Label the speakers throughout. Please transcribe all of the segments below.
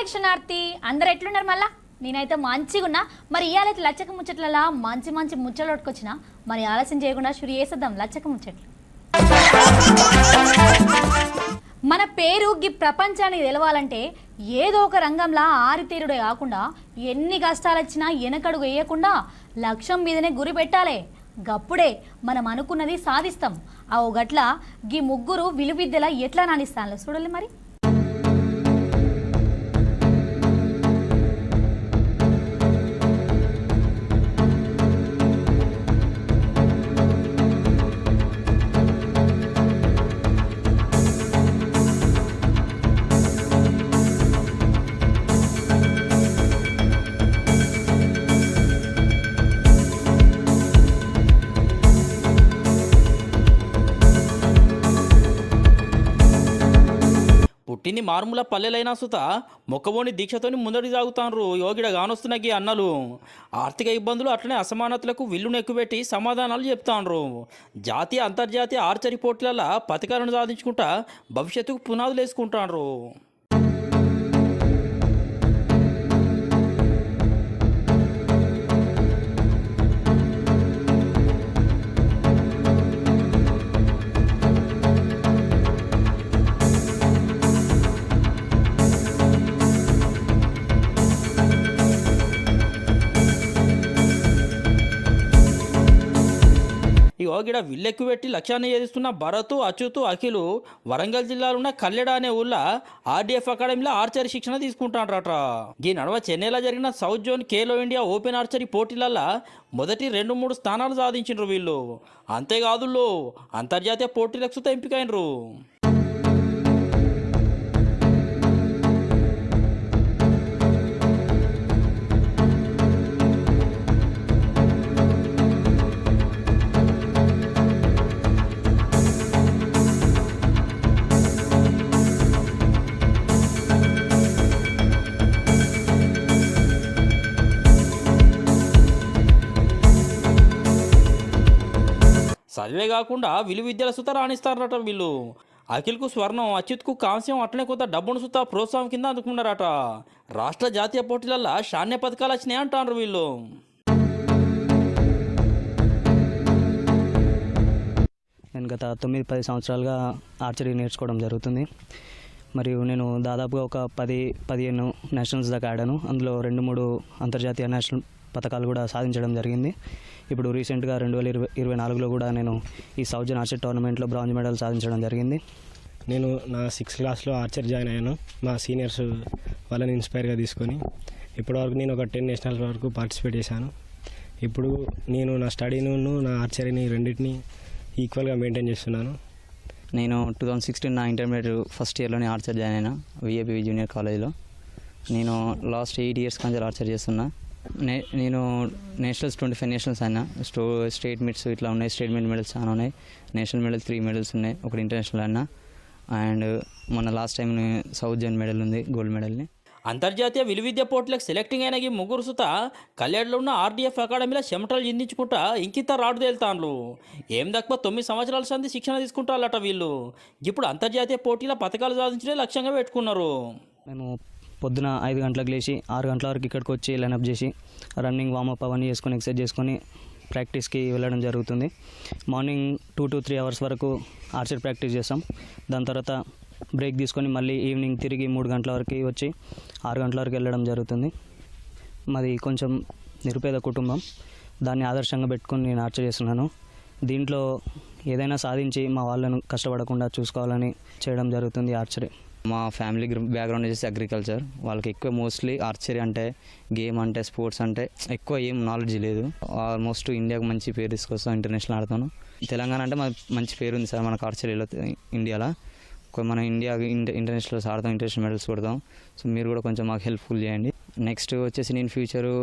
Speaker 1: దక్షిణార్తి అందరు ఎట్లున్నారు మళ్ళా నేనైతే మంచిగా ఉన్నా మరి ఇయాలైతే లచ్చక ముచ్చట్లలా మంచి మంచి ముచ్చట్లు పట్టుకొచ్చిన మరి ఆలస్యం చేయకుండా షురు చేసేద్దాం లచ్చక ముచ్చట్లు మన పేరు ఈ ప్రపంచానికి తెలవాలంటే ఏదో ఒక రంగంలో ఆరితేరుడే కాకుండా ఎన్ని కష్టాలు వచ్చినా వెనకడుగు వేయకుండా లక్ష్యం మీదనే గురి పెట్టాలి గప్పుడే మనం అనుకున్నది సాధిస్తాం ఆ గట్ల గీ ముగ్గురు విలువిద్యల ఎట్లా నానిస్తాను చూడాలి మరి
Speaker 2: పుట్టింది మారుమూల పల్లెలైనా సుత మొక్కబోని దీక్షతోని ముందడికి సాగుతాండ్రు యోగిడ గానొస్తున్నకి అన్నలు ఆర్థిక ఇబ్బందులు అట్లనే అసమానతలకు విల్లును ఎక్కుపెట్టి సమాధానాలు చెప్తాండ్రు జాతీయ అంతర్జాతీయ ఆర్చరీ పోటీలలో పథకాలను సాధించుకుంటా భవిష్యత్తుకు పునాదులు వేసుకుంటాండ్రు యోగిడ విల్లెక్కు పెట్టి లక్ష్యాన్ని ఛేదిస్తున్న భరతు అచ్యుతు అఖిలు వరంగల్ జిల్లాలో ఉన్న కల్లెడ అనే ఊళ్ళో ఆర్డీఎఫ్ అకాడమీలో ఆర్చరీ శిక్షణ తీసుకుంటారట ఈ నడవ చెన్నైలో జరిగిన south zone Khelo India open archery పోటీలలో మొదటి 2-3 స్థానాలు సాధించారు వీళ్ళు అంతేకాదు అంతర్జాతీయ పోటీలకు సుత ఎంపికైనరు చదివే కాకుండా విలువిద్యల సుత రాణిస్తారట వీళ్ళు అఖిల్కు స్వర్ణం అచ్యుత్కు కాంస్యం అట్లనే కొంత డబ్బును సుత ప్రోత్సాహం కింద అందుకున్నారట రాష్ట్ర జాతీయ పోటీలలో శాన్య పథకాలు వచ్చినాయి అంటారు వీళ్ళు
Speaker 3: నేను గత 9-10 సంవత్సరాలుగా ఆర్చరీ నేర్చుకోవడం జరుగుతుంది మరియు నేను దాదాపుగా ఒక 10-15 నేషనల్స్ దాకా ఆడాను అందులో 2-3 అంతర్జాతీయ నేషనల్ పథకాలు కూడా సాధించడం జరిగింది ఇప్పుడు రీసెంట్గా 2024లో కూడా నేను ఈ సౌత్ జోన్ ఆర్చరీ టోర్నమెంట్లో బ్రాంజ్ మెడల్ సాధించడం జరిగింది
Speaker 4: నేను నా 6th క్లాస్లో ఆర్చరీ జాయిన్ అయ్యాను మా సీనియర్స్ వాళ్ళని ఇన్స్పైర్గా తీసుకొని ఇప్పటివరకు నేను ఒక 10 నేషనల్స్ వరకు పార్టిసిపేట్ చేశాను ఇప్పుడు నేను నా స్టడీను నా ఆర్చరీని రెండింటిని ఈక్వల్గా మెయింటైన్ చేస్తున్నాను
Speaker 5: నేను 2016 నా ఇంటర్మీడియట్ ఫస్ట్ ఇయర్లోనే ఆర్చరీ జాయిన్ అయినా విఏపీ జూనియర్ కాలేజ్లో నేను లాస్ట్ 8 ఇయర్స్ నుంచి ఆర్చరీ చేస్తున్నా నేను నేషనల్స్ 25 నేషనల్స్ అయినా స్టేట్ మీట్స్ ఇట్లా ఉన్నాయి స్టేట్ మీట్ మెడల్స్ చాలా ఉన్నాయి నేషనల్ మెడల్ 3 మెడల్స్ ఉన్నాయి ఒకటి ఇంటర్నేషనల్ అయినా అండ్ మొన్న last time south zone medal ఉంది గోల్డ్ మెడల్ని
Speaker 2: అంతర్జాతీయ విలువిద్య పోటీలకు సెలెక్టింగ్ అయిన ఈ ముగ్గురు సుత కళ్యాణ్లో ఉన్న ఆర్డీఎఫ్ అకాడమీలో చెమటలు చిందించుకుంటా ఇంకింత రాడు తేలుతాండ్రు ఏం దక్కువ 9 సంవత్సరాల సంది శిక్షణ తీసుకుంటారట వీళ్ళు ఇప్పుడు అంతర్జాతీయ పోటీల పథకాలు సాధించడే లక్ష్యంగా పెట్టుకున్నారు
Speaker 3: మేము పొద్దున 5 గంటలకు లేచి 6 గంటల వరకు ఇక్కడికి వచ్చి లైనప్ చేసి రన్నింగ్ వామప్ అవన్నీ చేసుకొని ఎక్సర్సైజ్ చేసుకొని ప్రాక్టీస్కి వెళ్ళడం జరుగుతుంది మార్నింగ్ 2 to 3 అవర్స్ వరకు ఆర్చరీ ప్రాక్టీస్ చేస్తాం దాని తర్వాత బ్రేక్ తీసుకొని మళ్ళీ ఈవినింగ్ తిరిగి 3 గంటల వరకు వచ్చి 6 గంటల వరకు వెళ్ళడం జరుగుతుంది మాది కొంచెం నిరుపేద కుటుంబం దాన్ని ఆదర్శంగా పెట్టుకొని నేను ఆర్చరీ చేస్తున్నాను దీంట్లో ఏదైనా సాధించి మా వాళ్ళను కష్టపడకుండా చూసుకోవాలని చేయడం జరుగుతుంది ఆర్చరీ
Speaker 5: మా ఫ్యామిలీ బ్యాక్గ్రౌండ్ వచ్చేసి అగ్రికల్చర్ వాళ్ళకి ఎక్కువ మోస్ట్లీ ఆర్చరీ అంటే గేమ్ అంటే స్పోర్ట్స్ అంటే ఎక్కువ ఏం నాలెడ్జ్ లేదు ఆల్మోస్ట్ ఇండియాకు మంచి పేరు తీసుకొస్తాం ఇంటర్నేషనల్ ఆడతాను తెలంగాణ అంటే మంచి పేరు ఉంది సార్ మనకు ఆర్చరీలో ఇండియాలో మన ఇంటర్నేషనల్ ఆడతాం ఇంటర్నేషనల్ మెడల్స్ కొడతాం సో మీరు కూడా కొంచెం మాకు హెల్ప్ఫుల్ చేయండి నెక్స్ట్ వచ్చేసి నేను ఫ్యూచరు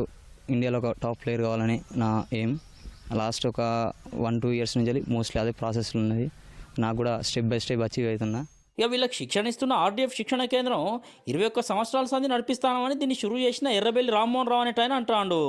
Speaker 5: ఇండియాలో ఒక టాప్ ప్లేయర్ కావాలని నా ఎయిమ్ లాస్ట్ ఒక 1-2 ఇయర్స్ నుంచి మోస్ట్లీ అదే ప్రాసెస్లో ఉన్నది నాకు కూడా స్టెప్ బై స్టెప్ అచీవ్ అవుతున్నా
Speaker 2: ఇక వీళ్ళకి శిక్షణ ఇస్తున్న ఆర్డీఎఫ్ శిక్షణ కేంద్రం 21 సంవత్సరాల సంది నడిపిస్తామని దీన్ని షురూ చేసిన ఎర్రబెల్లి రామ్మోహన్ రావు అనేట ఆయన అంటాడు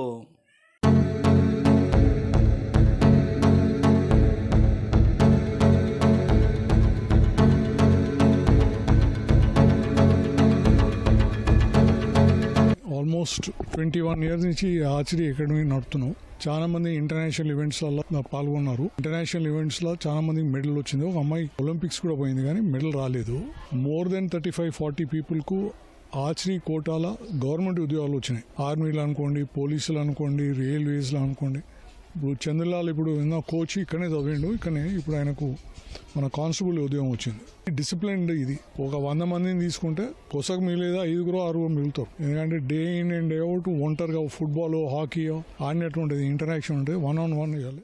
Speaker 6: ఆల్మోస్ట్ 21 ఇయర్స్ నుంచి ఆర్చరీ అకాడమీ నడుపుతున్నాం. చాలా మంది ఇంటర్నేషనల్ ఈవెంట్స్లలో పాల్గొన్నారు. ఇంటర్నేషనల్ ఈవెంట్స్లో చాలా మందికి మెడల్ వచ్చింది. ఒక అమ్మాయి ఒలింపిక్స్ కూడా పోయింది కానీ మెడల్ రాలేదు. మోర్ దెన్ 35-40 పీపుల్కు ఆర్చరీ కోటాల గవర్నమెంట్ ఉద్యోగాలు వచ్చినాయి. ఆర్మీలో అనుకోండి, పోలీసులు అనుకోండి, రైల్వేస్లో అనుకోండి. ఇప్పుడు చంద్రలాల్ ఇప్పుడు ఎన్నో కోచ్ ఇక్కడనే చదివిండు. ఇక్కడనే ఇప్పుడు ఆయనకు మన కానిస్టేబుల్ ఉద్యోగం వచ్చింది. డిసిప్లిన్ ఇది. ఒక 100 మందిని తీసుకుంటే కొసకు మిగిలేదా 5-6 మిగులుతారు. ఎందుకంటే day in and day out ఒంటరిగా ఫుట్బాల్, హాకీ ఆడినటువంటిది ఇంటరాక్షన్ ఉంటుంది. 1-on-1 ఇవ్వాలి.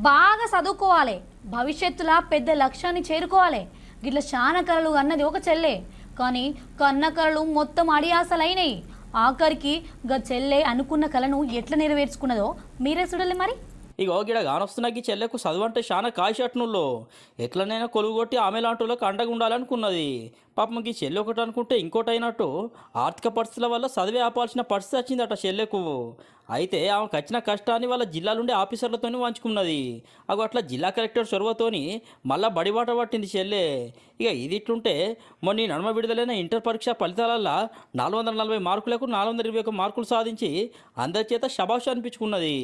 Speaker 1: బాగా చదువుకోవాలి, భవిష్యత్తులో పెద్ద లక్ష్యాన్ని చేరుకోవాలి. గిట్ల చాలా కళలు అన్నది ఒక చెల్లె, కానీ కన్న కళలు మొత్తం అడియాసలైనయి. ఆఖరికి గా చెల్లె అనుకున్న కళను ఎట్లా నెరవేర్చుకున్నదో మీరే చూడాలి. మరి
Speaker 2: ఇగో గిడ గానొస్తున్నకి చెల్లెకు చదువు అంటే చాలా కాయషట్నుల్లో ఎట్లనైనా కొలుగొట్టి ఆమె లాంటి అండగా ఉండాలనుకున్నది. పాపంకి చెల్లె ఒకటి అనుకుంటే ఇంకోటి అయినట్టు ఆర్థిక పరిస్థితుల వల్ల చదివే ఆపాల్సిన పరిస్థితి వచ్చిందట చెల్లెకు. అయితే ఆమెకు వచ్చిన కష్టాన్ని వాళ్ళ జిల్లాలుండే ఆఫీసర్లతోని పంచుకున్నది. అగో అట్లా జిల్లా కలెక్టర్ చొరవతోని మళ్ళా బడిబాట పట్టింది చెల్లె. ఇక ఇది ఇట్లుంటే మొన్న నడుమ విడుదలైన ఇంటర్ పరీక్ష ఫలితాలల్లో 440 మార్కులకు 421 మార్కులు సాధించి అందరి చేత శభాష్ అనిపించుకున్నది.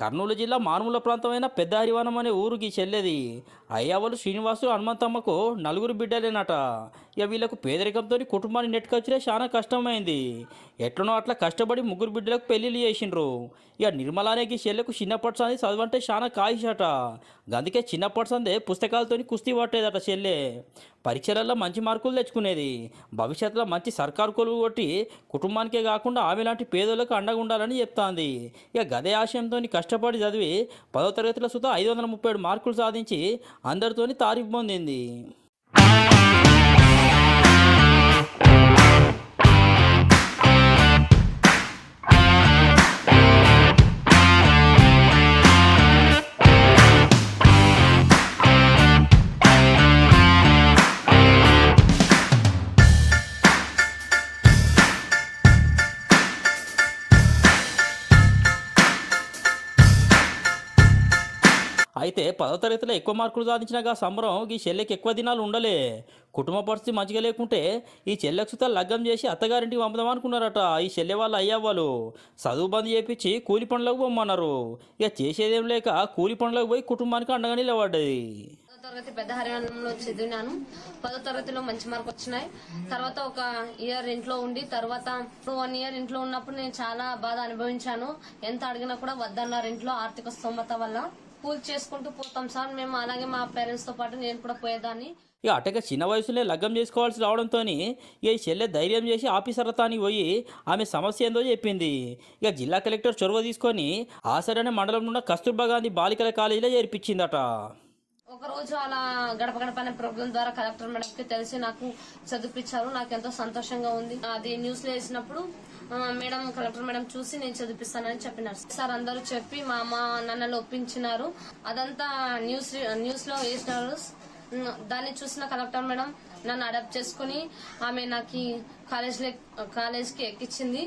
Speaker 2: కర్నూలు జిల్లా మారుమూల ప్రాంతమైన పెద్ద హరివనం అనే ఊరికి చెల్లేది. అయ్యవాళ్ళు శ్రీనివాసు హనుమంతమ్మకు 4 బిడ్డలేనట. ఇక వీళ్ళకు పేదరికంతో కుటుంబాన్ని నెట్టుకొచ్చినే చాలా కష్టమైంది. ఎట్లనో అట్లా కష్టపడి 3 బిడ్డలకు పెళ్లిళ్ళు చేసిండ్రు. ఇక నిర్మలానేకి చెల్లెకు చిన్నప్పటి సంది చదువంటే చాలా కాయిషట. అందుకే చిన్నప్పటి సందే పుస్తకాలతోని కుస్తీ పట్టేదట చెల్లె. పరీక్షలలో మంచి మార్కులు తెచ్చుకునేది. భవిష్యత్తులో మంచి సర్కారు కొలువు కొట్టి కుటుంబానికే కాకుండా ఆమె లాంటి పేదోళ్ళకు అండగా ఉండాలని చెప్తాంది. ఇక గదే ఆశయంతో కష్టపడి చదివి 10వ తరగతిలో సుతా 537 మార్కులు సాధించి అందరితోని తారీఫ్ పొందింది. అయితే 10వ తరగతిలో ఎక్కువ మార్కులు సాధించినాక సంబరం ఈ చెల్లెకి ఎక్కువ దినాలు ఉండలే. కుటుంబ పరిస్థితి మంచిగా లేకుంటే ఈ చెల్లెకు సుతా లగ్గం చేసి అత్తగారింటికి పంపుదాం అనుకున్నారట ఈ చెల్లె వాళ్ళు అయ్యవ్వాళ్ళు. చదువు బంద్ చేపించి కూలి పనులకు పోమన్నారు. ఇక చేసేదేం లేక కూలి పనులకు పోయి కుటుంబానికి అండగా నిలబడ్డది.
Speaker 7: తరగతి పెద్ద హరివనంలో చదివినాను. 10వ తరగతిలో మంచి మార్కులు వచ్చినాయి. తర్వాత ఒక ఇయర్ ఇంట్లో ఉండి తర్వాత 1 ఇయర్ ఇంట్లో ఉన్నప్పుడు నేను చాలా బాధ అనుభవించాను. ఎంత అడిగినా కూడా వద్దన్నారు ఇంట్లో ఆర్థిక స్తోమత వల్ల. కూల్ చేసుకుంటూ పోతాం సార్ మేము. అలాగే మా పేరెంట్స్ తో పాటు నేను కూడా పోయేదాన్ని.
Speaker 2: ఇక అటక చిన్న వయసులో లగ్గం చేసుకోవాల్సి రావడంతో ఇక ఈ చెల్లె ధైర్యం చేసి ఆఫీసర్లతానికి పోయి ఆమె సమస్య ఏందో చెప్పింది. ఇక జిల్లా కలెక్టర్ చొరవ తీసుకొని ఆసరనే మండలంలో ఉన్న కస్తూర్బా గాంధీ బాలికల కాలేజీలో చేర్పించిందట.
Speaker 7: ఒక రోజు అలా గడప గడప అనే ప్రోగ్రాం ద్వారా కలెక్టర్ మేడం కి తెలిసి నాకు చదివించారు. నాకు ఎంతో సంతోషంగా ఉంది. అది న్యూస్ లో వేసినప్పుడు మేడం కలెక్టర్ మేడం చూసి నేను చదివిస్తానని చెప్పినారు సార్. అందరూ చెప్పి మా అమ్మ నాన్నలు ఒప్పించినారు. అదంతా న్యూస్ లో వేసినారు. దాన్ని చూసిన కలెక్టర్ మేడం నన్ను అడాప్ట్ చేసుకుని ఆమె నాకు కాలేజ్కి ఎక్కించింది.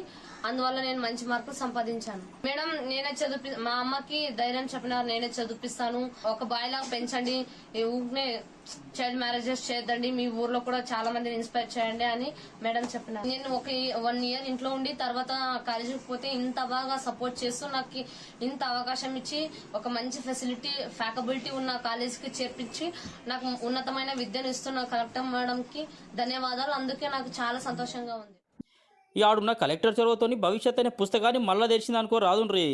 Speaker 7: అందువల్ల నేను మంచి మార్కులు సంపాదించాను. మేడం నేనే మా అమ్మకి ధైర్యం చెప్పినారు. నేనే చదివిస్తాను, ఒక బాయ్ లాగా పెంచండి, ఊరినే చైల్డ్ మ్యారేజెస్ చేయొద్దండి, మీ ఊర్లో కూడా చాలా మందిని ఇన్స్పైర్ చేయండి అని మేడం చెప్పినారు. నేను ఒక 1 ఇయర్ ఇంట్లో ఉండి తర్వాత కాలేజీకి పోతే ఇంత బాగా సపోర్ట్ చేస్తూ నాకు ఇంత అవకాశం ఇచ్చి ఒక మంచి ఫెసిలిటీ ఫ్యాకబిలిటీ ఉన్న కాలేజీకి చేర్పించి నాకు ఉన్నతమైన విద్యను ఇస్తున్న కలెక్టర్ మేడం కి ధన్యవాదాలు. అందుకే నాకు చాలా సంతోషంగా ఉంది.
Speaker 2: ఈ ఆడున్న కలెక్టర్ చొరవతోని భవిష్యత్ అనే పుస్తకాన్ని మళ్ళా తెరిచింది అనుకో రాదుండ్రి.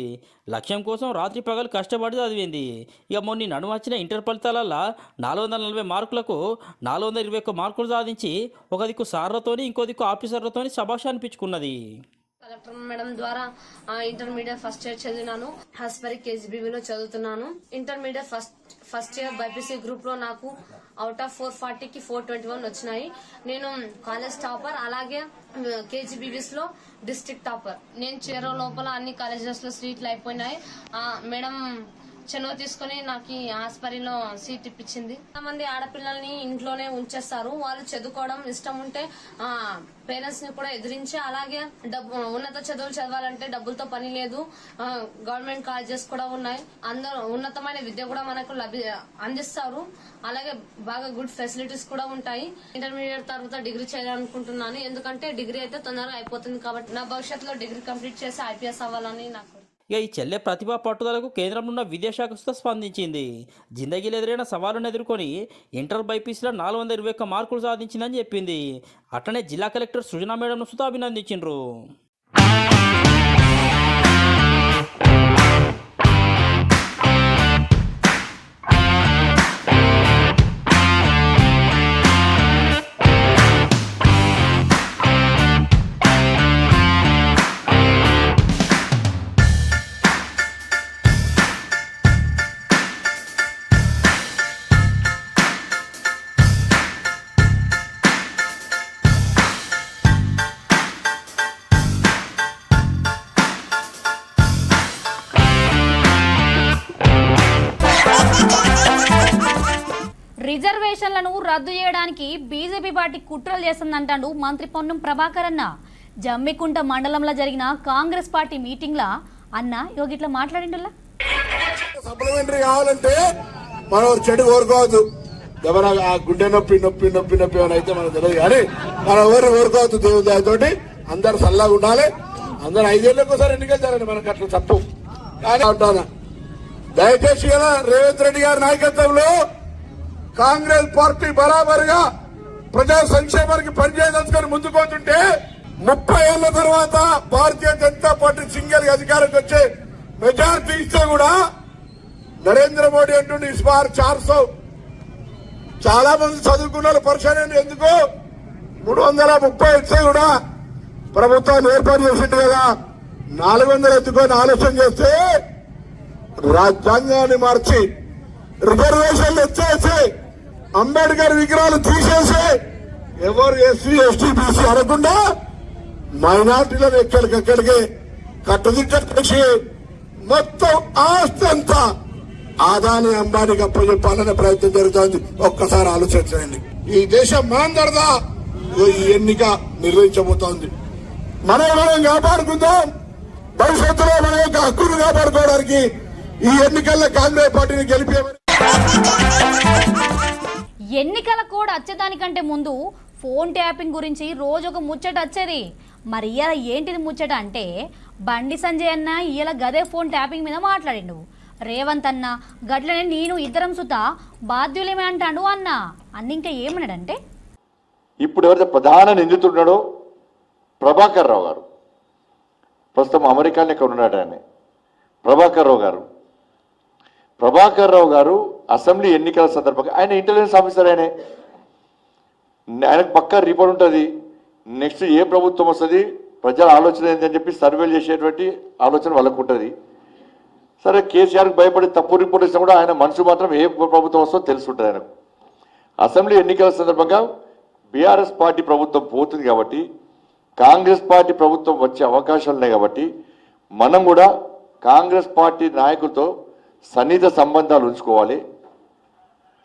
Speaker 2: లక్ష్యం కోసం రాత్రి పగలు కష్టపడి చదివింది. ఇక మొన్న నడుమ వచ్చిన ఇంటర్ ఫలితాలల్లో 440 మార్కులకు 421 మార్కులు సాధించి ఒక దిక్కు సార్లతోని ఇంకో దిక్కు ఆఫీసర్లతోని శభాష్ అనిపించుకున్నది.
Speaker 7: కలెక్టర్ మేడం ద్వారా ఇంటర్మీడియట్ ఫస్ట్ ఇయర్ చదివినాను. హస్పరి కేజీబీవీలో చదువుతున్నాను. Intermediate first year BiPC group లో నాకు అవుట్ ఆఫ్ 440కి 421 వచ్చినాయి. నేను కాలేజ్ టాపర్, అలాగే కేజీబీవీస్ లో డిస్ట్రిక్ట్ టాపర్. నేను చేరో లోపల అన్ని కాలేజెస్ లో సీట్లు అయిపోయినాయి. మేడం చనువు తీసుకుని నాకు ఈ ఆస్పరిలో సీట్ ఇప్పించింది. మంది ఆడపిల్లల్ని ఇంట్లోనే ఉంచేస్తారు. వాళ్ళు చదువుకోవడం ఇష్టం ఉంటే పేరెంట్స్ ని కూడా ఎదిరించి, అలాగే ఉన్నత చదువులు చదవాలంటే డబ్బులతో పని లేదు. గవర్నమెంట్ కాలేజెస్ కూడా ఉన్నాయి. అందరూ ఉన్నతమైన విద్య కూడా మనకు అందిస్తారు. అలాగే బాగా గుడ్ ఫెసిలిటీస్ కూడా ఉంటాయి. ఇంటర్మీడియట్ తర్వాత డిగ్రీ చేయాలనుకుంటున్నాను. ఎందుకంటే డిగ్రీ అయితే తొందరగా అయిపోతుంది కాబట్టి నా భవిష్యత్తులో డిగ్రీ కంప్లీట్ చేసి ఐపీఎస్ అవ్వాలని నాకు.
Speaker 2: ఇక ఈ చెల్లె ప్రతిభా పట్టుదలకు కేంద్రంలో ఉన్న విద్యాశాఖ సుత స్పందించింది. జిందగీలో ఎదురైన సవాళ్ళను ఎదుర్కొని ఇంటర్ బైపీసీలో 421 మార్కులు సాధించిందని చెప్పింది. అట్లనే జిల్లా కలెక్టర్ సృజనా మేడంను సుత అభినందించిండ్రు.
Speaker 1: రిజర్వేషన్లను రద్దు చేయడానికి బీజేపీ పార్టీ కుట్రలు చేస్తుందంటాడు మంత్రి పొన్నం ప్రభాకర్ అన్న. జమ్మికుంట మండలంలో జరిగిన కాంగ్రెస్ పార్టీ మీటింగ్ లా అన్న యోగిట్లా మాట్లాడిండులా.
Speaker 8: సప్లిమెంటరీ కావాలంటే మనం చెడు కోరుకోవద్దు. ఎవరైనా ఆ గుండె నొప్పి నొప్పి నొప్పి నొప్పి అని అయితే మనకు తెలియదు, కానీ మనం ఎవరు కోరుకోవద్దు. దేవుడి దయతోటి అందరు సల్లాగా ఉండాలి. అందరు 5 ఏళ్ళకి ఒకసారి ఎన్నికెళ్తారండి, మనకు అట్లా తప్పు. కానీ ఉంటాను దయచేసి రేవంత్ రెడ్డి గారి నాయకత్వంలో కాంగ్రెస్ పార్టీ బరాబరుగా ప్రజా సంక్షేమానికి పనిచేయదలుచుకొని ముందుకోతుంటే 30 ఏళ్ల తర్వాత భారతీయ జనతా పార్టీ సింగిల్ అధికారంకి వచ్చే మెజారిటీ ఇస్తే కూడా నరేంద్ర మోడీ అంటుండే ఇస్ బార్ 400. చాలా మంది చదువుకున్న పరిచయం ఎందుకు 330 ఇస్తే కూడా ప్రభుత్వాన్ని ఏర్పాటు చేసింది కదా, 400 ఎత్తుకొని ఆలోచన చేస్తే రాజ్యాంగాన్ని మార్చి రిజర్వేషన్లు ఎత్తేసి అంబేద్కర్ విగ్రహాలు తీసేసి ఎవరు ఎస్సీ ఎస్టీ బీసీ అనకుండా మైనార్టీలను ఎక్కడికెక్కడికి కట్టుదిట్టం చేసి మొత్తం ఆస్తి అంతా ఆదాని అంబానీకి అప్పచెప్పాలనే ప్రయత్నం జరుగుతోంది. ఒక్కసారి ఆలోచించండి. ఈ దేశం మనందరిదా ఈ ఎన్నిక నిర్వహించబోతోంది. మనం కాపాడుకుందాం. భవిష్యత్తులో మన యొక్క హక్కును కాపాడుకోవడానికి ఈ ఎన్నికల్లో కాంగ్రెస్ పార్టీని గెలిపేమని.
Speaker 1: ఎన్నికల కోడ్ వచ్చేదానికంటే ముందు ఫోన్ ట్యాపింగ్ గురించి రోజు ఒక ముచ్చట వచ్చేది. మరి ఇవాళ ఏంటిది ముచ్చట అంటే బండి సంజయ్ అన్న ఇవాళ గదే ఫోన్ ట్యాపింగ్ మీద మాట్లాడిండు. రేవంత్ అన్న గట్లనే నేను ఇద్దరం సుత బాధ్యులేమే అంటాడు అన్న ఇంకా ఏమన్నాడంటే,
Speaker 9: ఇప్పుడు ఎవరైతే ప్రధాన నిందితున్నాడో ప్రభాకర్ రావు గారు, ప్రస్తుతం అమెరికాలో ఇక్కడ ఉన్నాడు ఆయన ప్రభాకర్ రావు గారు అసెంబ్లీ ఎన్నికల సందర్భంగా ఆయన ఇంటెలిజెన్స్ ఆఫీసర్, ఆయనకు పక్కా రిపోర్ట్ ఉంటుంది. నెక్స్ట్ ఏ ప్రభుత్వం వస్తుంది, ప్రజల ఆలోచన ఏంటని చెప్పి సర్వేలు చేసేటువంటి ఆలోచన వాళ్ళకు ఉంటుంది. సరే కేసీఆర్కి భయపడి తప్పు రిపోర్ట్ ఇచ్చినా కూడా ఆయన మనసు మాత్రం ఏ ప్రభుత్వం వస్తుందో తెలుసుంటుంది ఆయనకు. అసెంబ్లీ ఎన్నికల సందర్భంగా బీఆర్ఎస్ పార్టీ ప్రభుత్వం పోతుంది కాబట్టి కాంగ్రెస్ పార్టీ ప్రభుత్వం వచ్చే అవకాశాలు ఉన్నాయి కాబట్టి మనం కూడా కాంగ్రెస్ పార్టీ నాయకులతో సన్నిహిత సంబంధాలు ఉంచుకోవాలి.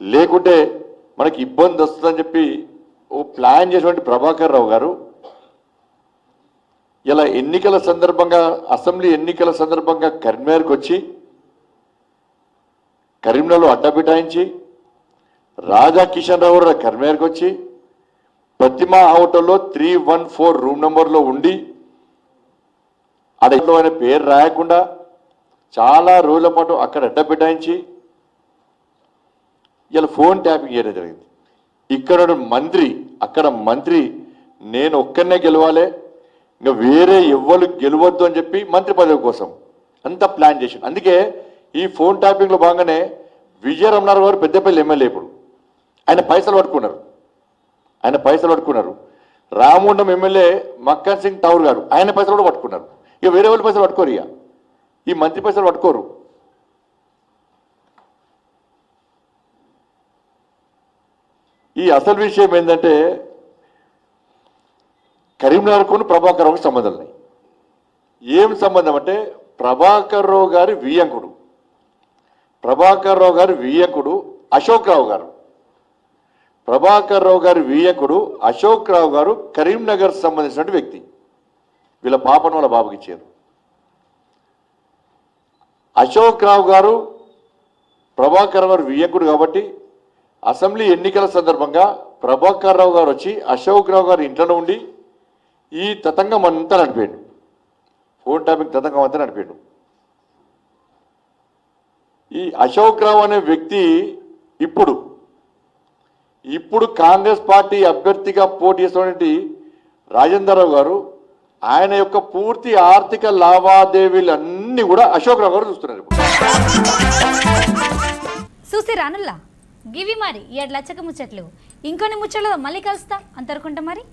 Speaker 9: లేకుంటే మనకి ఇబ్బంది వస్తుందని చెప్పి ఓ ప్లాన్ చేసినటువంటి ప్రభాకర్ రావు గారు ఇలా ఎన్నికల సందర్భంగా అసెంబ్లీ ఎన్నికల సందర్భంగా కరీంనగర్కి వచ్చి కరీంనగర్లో అడ్డబిటాయించి రాజా కిషన్ రావు గారు కరీంనగర్కి వచ్చి ప్రతిమా హోటల్లో 314 రూమ్ నెంబర్లో ఉండి అడలో ఆయన పేరు రాయకుండా చాలా రోజుల పాటు అక్కడ అడ్డబిటాయించి ఇలా ఫోన్ ట్యాపింగ్ చేయడం జరిగింది. ఇక్కడ అక్కడ మంత్రి నేను ఒక్కనే గెలవాలి, ఇంకా వేరే ఎవ్వరు గెలవద్దు అని చెప్పి మంత్రి పదవి కోసం అంతా ప్లాన్ చేసి, అందుకే ఈ ఫోన్ ట్యాపింగ్లో భాగంగానే విజయ రమణారావు గారు పెద్దపల్లి ఎమ్మెల్యే, ఇప్పుడు ఆయన పైసలు పట్టుకున్నారు. రామగుండం ఎమ్మెల్యే మక్కన్ సింగ్ టౌర్ గారు ఆయన పైసలు కూడా పట్టుకున్నారు. ఇక వేరే వాళ్ళు పైసలు పట్టుకోరు, ఇక ఈ మంత్రి పైసలు పట్టుకోరు. ఈ అసలు విషయం ఏంటంటే కరీంనగర్కు ప్రభాకర్ రావుకి సంబంధం ఉన్నాయి. ఏం సంబంధం అంటే ప్రభాకర్ రావు గారి వియ్యంకుడు, ప్రభాకర్ రావు గారి వియ్యకుడు అశోక్ రావు గారు. ప్రభాకర్ రావు గారి వియ్యకుడు అశోక్ రావు గారు కరీంనగర్ సంబంధించిన వ్యక్తి. వీళ్ళ పాపను వాళ్ళ బాబుకి ఇచ్చారు. అశోక్ రావు గారు ప్రభాకర్ గారు వియ్యకుడు కాబట్టి అసెంబ్లీ ఎన్నికల సందర్భంగా ప్రభాకర్ రావు గారు వచ్చి అశోక్ రావు గారి ఇంట్లో ఉండి ఈ తతంగం అంతా నడిపాడు. ఫోన్ టాపింగ్ తతంగం అంతా నడిపాడు. ఈ అశోక్ రావు అనే వ్యక్తి ఇప్పుడు కాంగ్రెస్ పార్టీ అభ్యర్థిగా పోటీ చేసినటువంటి రాజేందర్ రావు గారు ఆయన యొక్క పూర్తి ఆర్థిక లావాదేవీలన్నీ కూడా అశోక్ రావు గారు చూస్తున్నారు.
Speaker 1: చూసి రానుల్లా గివి మరి 7 లక్షక ముచ్చట్లు. ఇంకొన్ని ముచ్చట్లు మళ్ళీ కలుస్తా అంతరుకుంటా మరి.